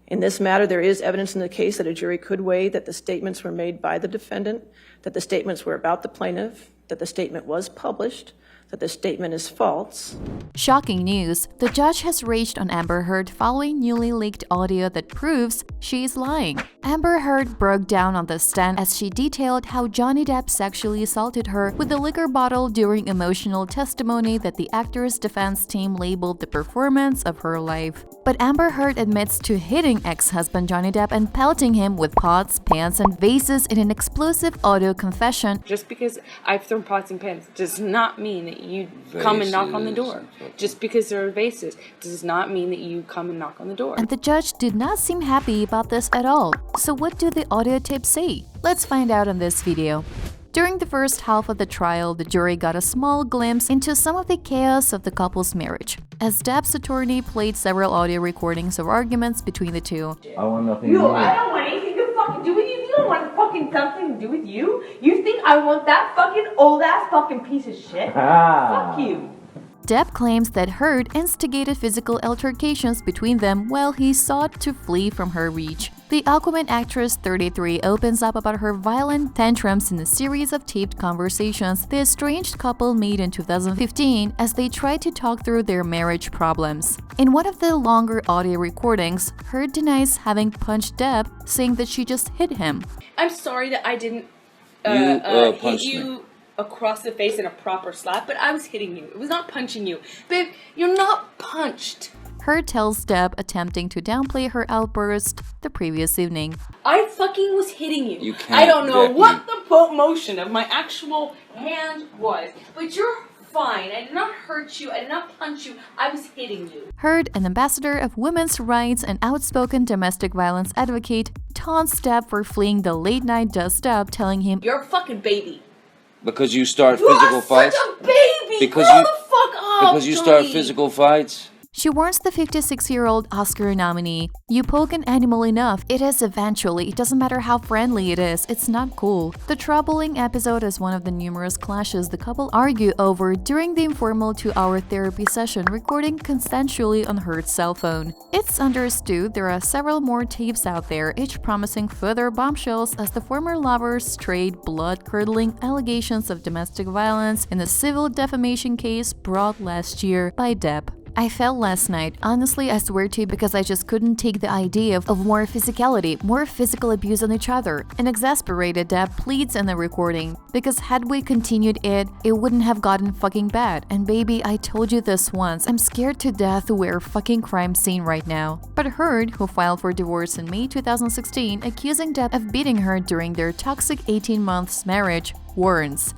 In this matter, there is evidence in the case that a jury could weigh that the statements were made by the defendant, that the statements were about the plaintiff, that the statement was published, that the statement is false. Shocking news, the judge has raged on Amber Heard following newly leaked audio that proves she is lying. Amber Heard broke down on the stand as she detailed how Johnny Depp sexually assaulted her with a liquor bottle during emotional testimony that the actor's defense team labeled the performance of her life. But Amber Heard admits to hitting ex-husband Johnny Depp and pelting him with pots, pans, and vases in an explosive audio confession. Just because I've thrown pots and pans does not mean that you come and knock on the door. Just because there are vases does not mean that you come and knock on the door. And the judge did not seem happy about this at all. So what do the audio tapes say? Let's find out in this video. During the first half of the trial, the jury got a small glimpse into some of the chaos of the couple's marriage, as Depp's attorney played several audio recordings of arguments between the two. I want nothing to do with it. I don't want anything to fucking do with you. You don't want fucking something to do with you. You think I want that fucking old-ass fucking piece of shit? Fuck you. Depp claims that Heard instigated physical altercations between them while he sought to flee from her reach. The Aquaman actress 33 opens up about her violent tantrums in a series of taped conversations the estranged couple made in 2015 as they tried to talk through their marriage problems. In one of the longer audio recordings, Heard denies having punched Depp, saying that she just hit him. I'm sorry that I didn't hit you across the face in a proper slap, but I was hitting you. It was not punching you. Babe, you're not punched. Heard tells Depp, attempting to downplay her outburst the previous evening. I fucking was hitting you. You can't, I don't know Depp, what the motion of my actual hand was, but you're fine. I did not hurt you. I did not punch you. I was hitting you. Heard, an ambassador of women's rights and outspoken domestic violence advocate, taunts Depp for fleeing the late-night dust-up, telling him, "You're a fucking baby." Because you start physical fights? Such a baby! Because Grow you, the fuck up, because you start Johnny. physical fights? She warns the 56-year-old Oscar nominee, "You poke an animal enough, it is eventually. It doesn't matter how friendly it is, it's not cool." The troubling episode is one of the numerous clashes the couple argue over during the informal 2-hour therapy session recording consensually on Heard's cell phone. It's understood there are several more tapes out there, each promising further bombshells as the former lovers trade blood-curdling allegations of domestic violence in a civil defamation case brought last year by Depp. "I fell last night. Honestly, I swear to you, because I just couldn't take the idea of more physicality, more physical abuse on each other." An exasperated Depp pleads in the recording, "Because had we continued it wouldn't have gotten fucking bad. And baby, I told you this once. I'm scared to death we're a fucking crime scene right now." But Heard, who filed for divorce in May 2016, accusing Depp of beating her during their toxic 18 months marriage, warns.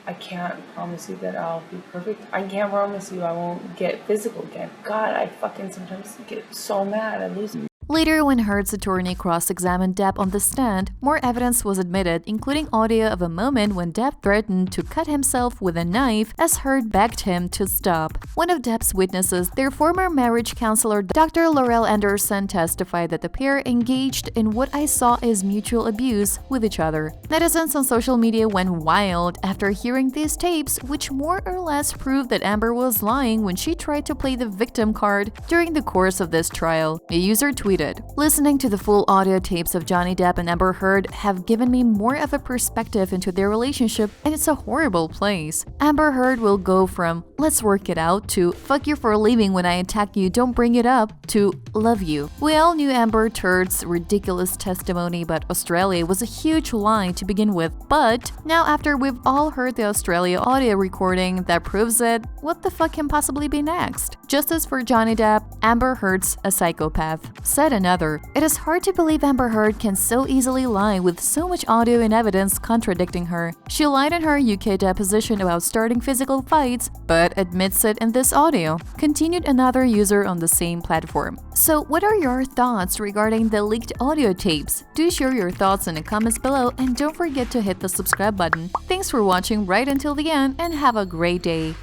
I can't promise you that I'll be perfect. I can't promise you I won't get physical again. God, I fucking sometimes get so mad. I lose it. Later, when Heard's attorney cross-examined Depp on the stand, more evidence was admitted, including audio of a moment when Depp threatened to cut himself with a knife as Heard begged him to stop. One of Depp's witnesses, their former marriage counselor Dr. Laurel Anderson, testified that the pair engaged in what I saw as mutual abuse with each other. Netizens on social media went wild after hearing these tapes, which more or less proved that Amber was lying when she tried to play the victim card during the course of this trial. A user tweeted, "Listening to the full audio tapes of Johnny Depp and Amber Heard have given me more of a perspective into their relationship, and it's a horrible place. Amber Heard will go from 'let's work it out' to 'fuck you for leaving when I attack you, don't bring it up' to 'love you.' We all knew Amber Heard's ridiculous testimony about Australia was a huge lie to begin with, but now after we've all heard the Australia audio recording that proves it, what the fuck can possibly be next? Justice for Johnny Depp, Amber Heard's a psychopath." Said another, "It is hard to believe Amber Heard can so easily lie with so much audio and evidence contradicting her. She lied in her UK deposition about starting physical fights, but admits it in this audio," continued another user on the same platform. So what are your thoughts regarding the leaked audio tapes? Do share your thoughts in the comments below, and don't forget to hit the subscribe button. Thanks for watching right until the end, and have a great day.